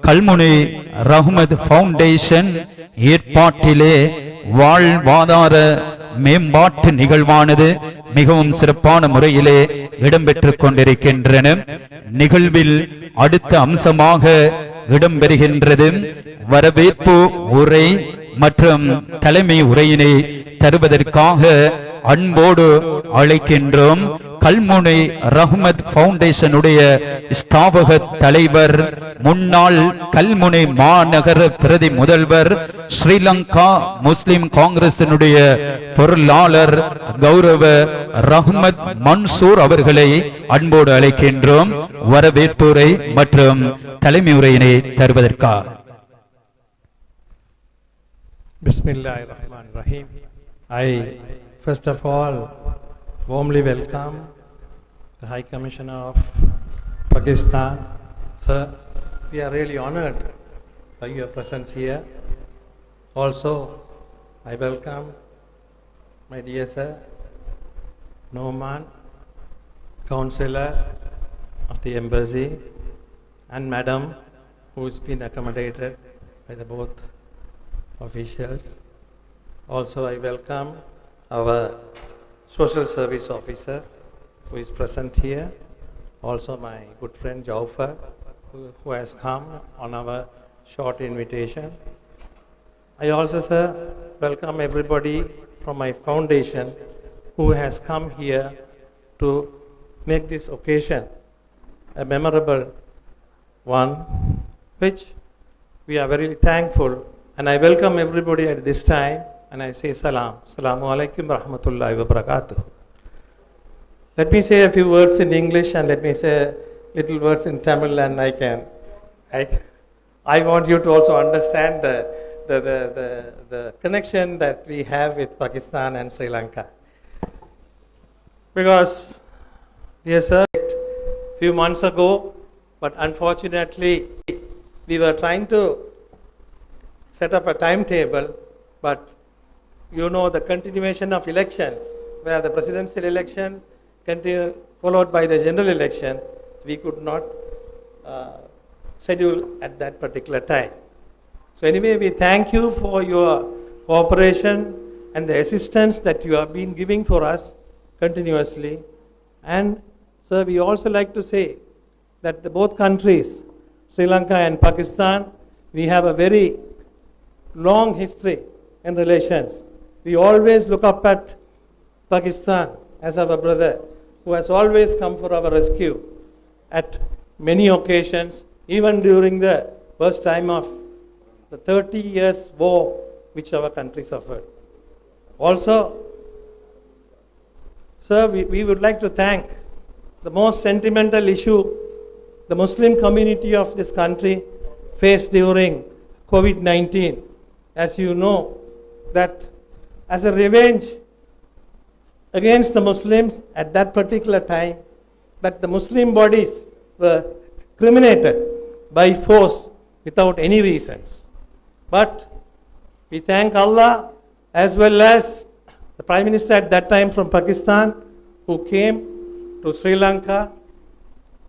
கல்முனை ரஹ்மத் foundation ஏற்பாட்டிலே வாழ்வாதார மேம்பாட்டு நிகழ்வானது மிகவும் சிறப்பான முறையிலே இடம்பெற்றுக் கொண்டிருக்கின்றன. நிகழ்வில் அடுத்த அம்சமாக இடம்பெறுகின்றது வரவேற்பு உரை மற்றும் தலைமை உரையினை தருவதற்காக அன்போடு அழைக்கின்றோம். கல்முனை ரஹ்மத் ஃபவுண்டேஷனுடைய ஸ்தாபக தலைவர், முன்னாள் கல்முனை மாநகர பிரதி முதல்வர், ஸ்ரீலங்கா முஸ்லிம் காங்கிரசினுடைய பொருளாளர் கௌரவ ரஹ்மத் மன்சூர் அவர்களை அன்போடு அழைக்கின்றோம் வரவேற்புரை மற்றும் தலைமை உரையினை தருவதற்காக. Bismillahirrahmanirrahim. I first of all warmly welcome the High Commissioner of Pakistan. Sir, we are really honored by your presence here. Also, I welcome my dear sir, Noman, Councillor of the Embassy, and Madam, who has been accommodated by the both officials. Also, I welcome our social service officer who is present here. Also, my good friend Jaufer, who has come on our short invitation. I also, sir, welcome everybody from my foundation who has come here to make this occasion a memorable one, which we are very thankful. And I welcome everybody at this time, and I say salam. Assalamu alaikum rahmatullahi wa barakatuh. Let me say a few words in English and let me say little words in Tamil, and I want you to also understand the connection that we have with Pakistan and Sri Lanka. Because, dear sir, few months ago, but unfortunately we were trying to set up a timetable, but you know the continuation of elections, where the presidential election followed by the general election, we could not schedule at that particular time. So anyway, we thank you for your cooperation and the assistance that you have been giving for us continuously. And sir, we also like to say that both countries, Sri Lanka and Pakistan, we have a very long history in relations. We always look up at Pakistan as our brother, who has always come for our rescue at many occasions, even during the worst time of the 30 years war which our country suffered. Also, sir, we would like to thank the most sentimental issue the Muslim community of this country faced during COVID-19. As you know, that as a revenge against the Muslims at that particular time, that the Muslim bodies were criminated by force without any reasons. But we thank Allah as well as the Prime Minister at that time from Pakistan, who came to Sri Lanka,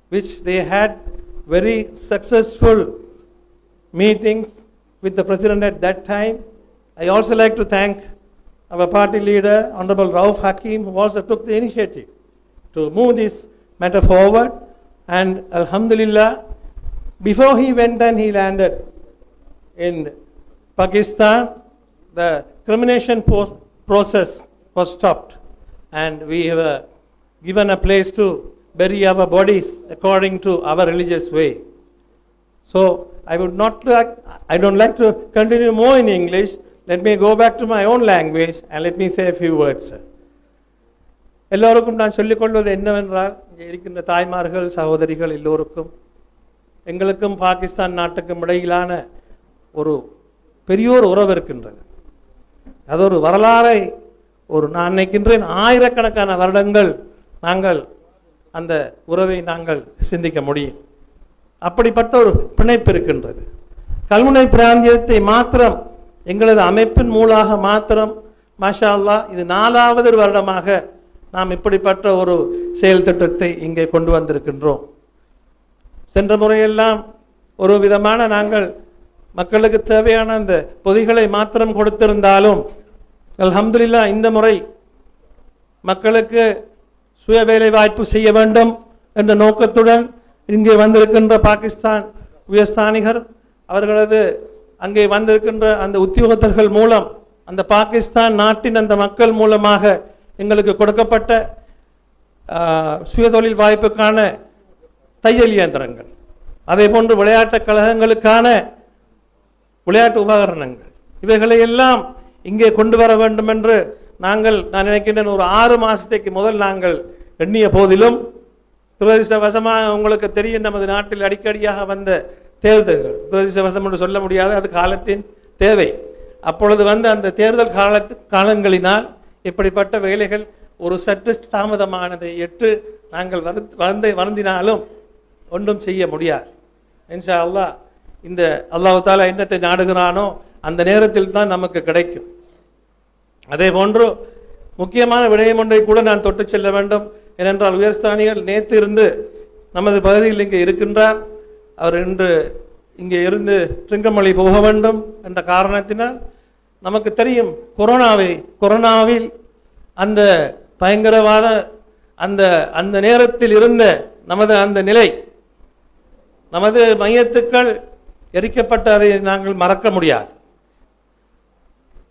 which they had very successful meetings with the President at that time. I also like to thank our party leader, Honorable Rauf Hakim, who also took the initiative to move this matter forward. And Alhamdulillah, before he went and he landed in Pakistan, the crimination process was stopped, and we were given a place to bury our bodies according to our religious way. So I don't like to continue more in English. Let me go back to my own language and let me say a few words. எல்லோருக்கும் நான் சொல்லிக்கொள்வது என்னவென்றால், இங்கே இருக்கின்ற தாய்மார்கள், சகோதரிகள் எல்லோருக்கும், எங்களுக்கும் பாகிஸ்தான் நாட்டுக்கும் இடையிலான ஒரு பெரியோர் உறவு இருக்கின்றது. அது ஒரு வரலாறை நான் நினைக்கின்றேன், ஆயிரக்கணக்கான வருடங்கள் நாங்கள் அந்த உறவை நாங்கள் சிந்திக்க முடியும். அப்படிப்பட்ட ஒரு பிணைப்பு இருக்கின்றது. கல்முனை பிராந்தியத்தை மாத்திரம் எங்களது அமைப்பின் மூலமாக மாத்திரம் மாஷா அல்லாஹ் இது 4வது வருடமாக நாம் இப்படிப்பட்ட ஒரு செயல் திட்டத்தை இங்கே கொண்டு வந்திருக்கின்றோம். சென்ற முறையெல்லாம் ஒரு விதமான நாங்கள் மக்களுக்கு தேவையான அந்த பொதிகளை மாத்திரம் கொடுத்திருந்தாலும் அல்ஹம்துலில்லாஹ் இந்த முறை மக்களுக்கு சுய வேலை வாய்ப்பு செய்ய வேண்டும் என்ற நோக்கத்துடன் இங்கே வந்திருக்கின்ற பாகிஸ்தான் உயர்ஸ்தானிகர் அவர்களது அங்கே வந்திருக்கின்ற அந்த உத்தியோகத்தர்கள் மூலம் அந்த பாகிஸ்தான் நாட்டின் அந்த மக்கள் மூலமாக எங்களுக்கு கொடுக்கப்பட்ட சுயதொழில் வாய்ப்புக்கான தையல் இயந்திரங்கள், அதே போன்று விளையாட்டுக் கழகங்களுக்கான விளையாட்டு உபகரணங்கள், இவைகளை எல்லாம் இங்கே கொண்டு வர வேண்டும் என்று நான் நினைக்கின்றேன். ஒரு 6 மாதத்துக்கு முதல் நாங்கள் எண்ணிய போதிலும் துரதிர்ஷ்டவசமாக உங்களுக்கு தெரியும், நமது நாட்டில் அடிக்கடியாக வந்த தேர்தல்கள், துரதிர்ஷ்டவசம் என்று சொல்ல முடியாது, அது காலத்தின் தேவை. அப்பொழுது வந்த அந்த தேர்தல் காலங்களினால் இப்படிப்பட்ட வேலைகள் ஒரு சற்று தாமதமானதை ஏற்று நாங்கள் வருந்தினாலும் ஒன்றும் செய்ய முடியாது. இன்ஷா அல்லாஹ் இந்த அல்லாஹ் தஆலா என்னத்தை நாடுகிறானோ அந்த நேரத்தில் தான் நமக்கு கிடைக்கும். அதே போன்று முக்கியமான விடயம் ஒன்றை கூட நான் தொட்டு செல்ல வேண்டும். ஏனென்றால் உயர்ஸ்தானிகள் நேற்று இருந்து நமது பகுதியில் இங்கே இருக்கின்றார். அவர் இன்று இங்கே இருந்து திருங்கமலை போக வேண்டும் என்ற காரணத்தினால் நமக்கு தெரியும், கொரோனாவில் அந்த பயங்கரவாத அந்த நேரத்தில் இருந்த நமது அந்த நிலை, நமது மையத்துக்கள் எரிக்கப்பட்ட அதை நாங்கள் மறக்க முடியாது.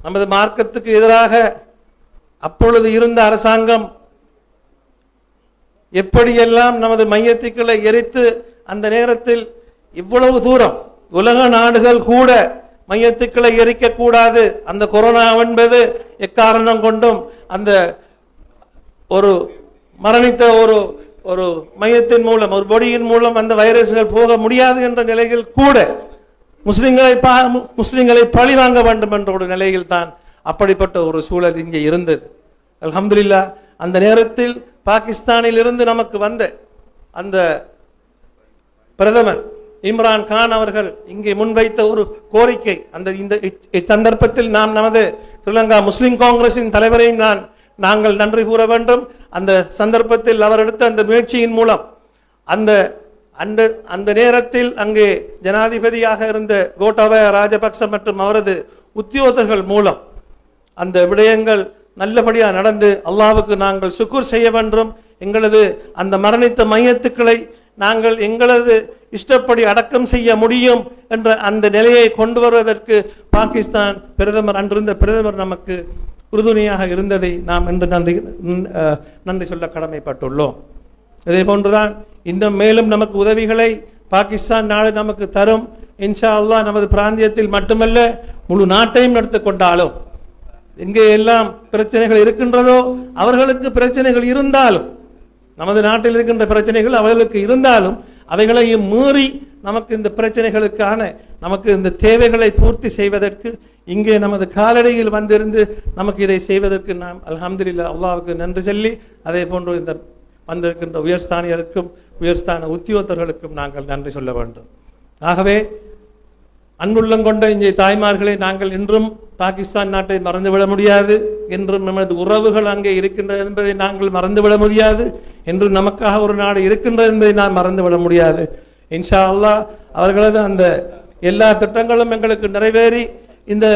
நமது மார்க்கத்துக்கு எதிராக அப்பொழுது இருந்த அரசாங்கம் எப்படியெல்லாம் நமது மையத்துக்களை எரித்து அந்த நேரத்தில் இவ்வளவு தூரம் உலக நாடுகள் கூட மையத்துக்களை எரிக்கக்கூடாது, அந்த கொரோனா என்பது எக்காரணம் கொண்டும் அந்த ஒரு மரணித்த ஒரு மையத்தின் மூலம், ஒரு பொடியின் மூலம் அந்த வைரஸ்கள் போக முடியாது என்ற நிலையில் கூட முஸ்லிம்களை பழி வாங்க வேண்டும் என்ற ஒரு நிலையில் தான் அப்படிப்பட்ட ஒரு சூழல் இங்கே இருந்தது. அல்ஹம்துலில்லாஹ் அந்த நேரத்தில் பாகிஸ்தானில் இருந்து நமக்கு வந்த அந்த பிரதமர் இம்ரான் கான் அவர்கள் இங்கே முன்வைத்த ஒரு கோரிக்கை, இந்த சந்தர்ப்பத்தில் நாம் நமது ஸ்ரீலங்கா முஸ்லிம் காங்கிரசின் தலைவரையும் நாங்கள் நன்றி கூற வேண்டும். அந்த சந்தர்ப்பத்தில் அவர் எடுத்த அந்த முயற்சியின் மூலம் அந்த நேரத்தில் அங்கே ஜனாதிபதியாக இருந்த கோட்டாபய ராஜபக்ச மற்றும் அவரது உத்தியோகர்கள் மூலம் அந்த விடயங்கள் நல்லபடியாக நடந்து அல்லாஹ்வுக்கு நாங்கள் சுக்கூர் செய்ய வேண்டும். எங்களது அந்த மரணித்த மையத்துக்களை நாங்கள் எங்களது இஷ்டப்படி அடக்கம் செய்ய முடியும் என்ற அந்த நிலையை கொண்டு வருவதற்கு பாகிஸ்தான் அன்றிருந்த பிரதமர் நமக்கு உறுதுணையாக இருந்ததை நாம் இன்று நன்றி சொல்ல கடமைப்பட்டுள்ளோம். இதே போன்றுதான் இன்னும் மேலும் நமக்கு உதவிகளை பாகிஸ்தான் நாடு நமக்கு தரும். இன்ஷா அல்லாஹ் நமது பிராந்தியத்தில் மட்டுமல்ல முழு நாட்டையும் எடுத்துக்கொண்டாலும் எங்கே எல்லாம் பிரச்சனைகள் இருக்கின்றதோ அவர்களுக்கு பிரச்சனைகள் இருந்தாலும், நமது நாட்டில் இருக்கின்ற பிரச்சனைகள் அவர்களுக்கு இருந்தாலும் அவைகளையும் மீறி நமக்கு இந்த பிரச்சனைகளுக்கான நமக்கு இந்த தேவைகளை பூர்த்தி செய்வதற்கு இங்கே நமது காலடியில் வந்திருந்து நமக்கு இதை செய்வதற்கு நாம் அல்ஹம்துலில்லாஹ் அல்லாஹ்வுக்கு நன்றி சொல்லி, அதே போன்று இந்த வந்திருக்கின்ற உயர்ஸ்தானியருக்கும் உயர்ஸ்தான உத்தியோகத்தர்களுக்கும் நாங்கள் நன்றி சொல்ல வேண்டும். ஆகவே அன்புள்ளம் கொண்ட இங்கே தாய்மார்களை நாங்கள் இன்றும் பாகிஸ்தான் நாட்டை மறந்துவிட முடியாது, என்றும் நமது உறவுகள் அங்கே இருக்கின்றது என்பதை நாங்கள் மறந்துவிட முடியாது, என்று நமக்காக ஒரு நாடு இருக்கின்றது என்பதை நான் மறந்துவிட முடியாது. இன்ஷா அல்லாஹ் அவர்களது அந்த எல்லா திட்டங்களும் எங்களுக்கு நிறைவேறி இந்த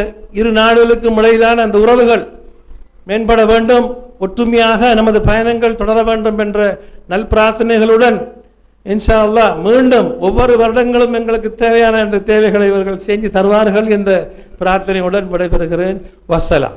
இரு நாடுகளுக்கும் இடையிலான அந்த உறவுகள் மேம்பட வேண்டும், ஒற்றுமையாக நமது பயணங்கள் தொடர வேண்டும் என்ற நல் பிரார்த்தனைகளுடன் இன்ஷா அல்லாஹ் மீண்டும் ஒவ்வொரு வருடங்களும் எங்களுக்கு தேவையான அந்த தேவைகளை இவர்கள் செஞ்சு தருவார்கள் என்ற பிரார்த்தனையுடன் விடைபெறுகிறேன். வஸ்ஸலாம்.